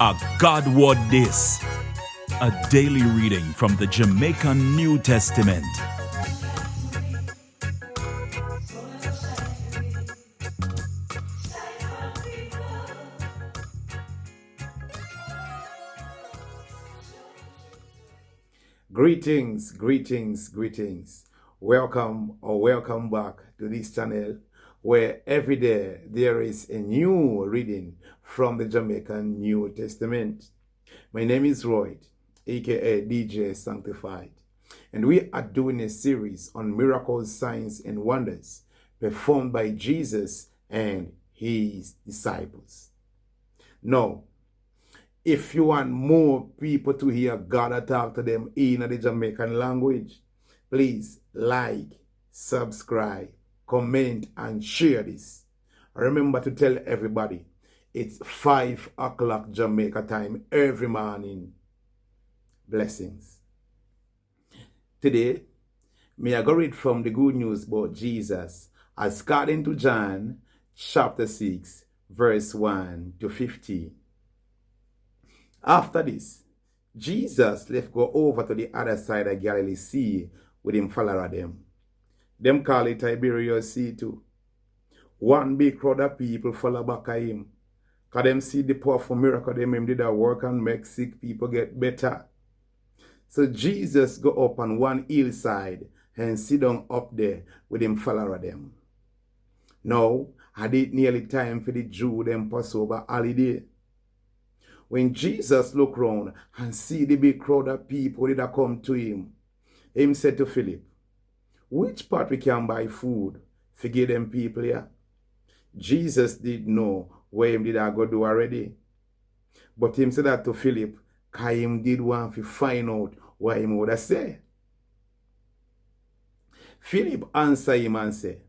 A God Word This, a daily reading from the Jamaican New Testament. Greetings. Welcome back to this channel where every day there is a new reading from the Jamaican New Testament. My name is Roy, aka DJ Sanctified, and we are doing a series on miracles, signs, and wonders performed by Jesus and his disciples. Now, if you want more people to hear God talk to them in the Jamaican language, please like, subscribe, comment, and share this. Remember to tell everybody it's 5 o'clock Jamaica time every morning. Blessings. Today, may I go read from the good news about Jesus as according to John chapter 6, verse 1 to 15. After this, Jesus left go over to the other side of Galilee Sea with him follower them. Them call it Tiberias Sea too. One big crowd of people follow back at him. Cause them see the powerful miracle them him did a work and make sick people get better. So Jesus go up on one hillside and sit down up there with him follower them. Now, had it nearly time for the Jew them Passover holiday. When Jesus looked round and see the big crowd of people that come to him said to Philip, which part we can buy food for give them people here? Jesus did know where him did I go do already. But him said that to Philip, because him did want to find out what him would have said. Philip answered him and said,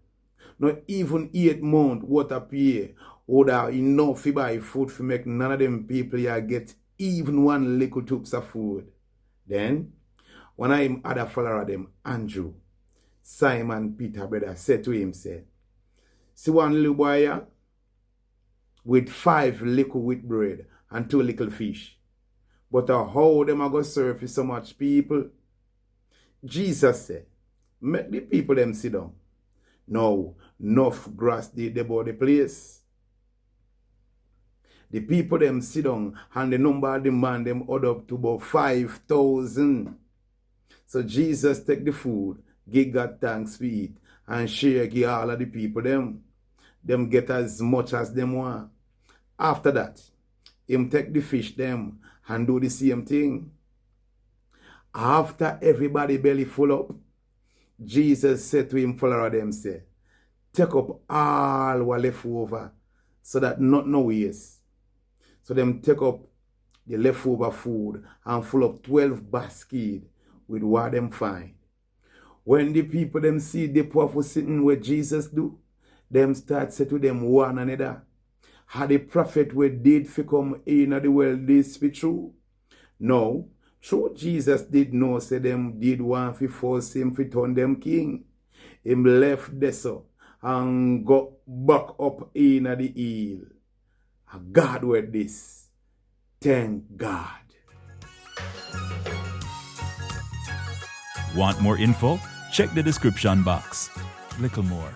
not even 8 months what appear would have enough to buy food to make none of them people here get even one little tubs of food. Then, one of him other follower of them, Andrew, Simon Peter brother, said to him, say, see one little boy here with 5 little wheat bread and 2 little fish. But how them are going to serve for so much people? Jesus said, make the people them sit down. Now, enough grass did about the place. The people them sit down and the number of the man them add up to about 5,000. So Jesus take the food, give God thanks for it, and share give all of the people them. Them get as much as them want. After that, him take the fish them and do the same thing. After everybody belly full up, Jesus said to him follower them, say, take up all what left over, so that not no waste. So them take up the leftover food and full up 12 baskets with what them find. When the people them see the powerful sitting where Jesus do, them start say to them one another, had the prophet where did for come in the world this be true? No, true Jesus did know say them did want to force him to turn them king. Him left there so and got back up in the hill. God word this. Thank God. Want more info? Check the description box. Little more.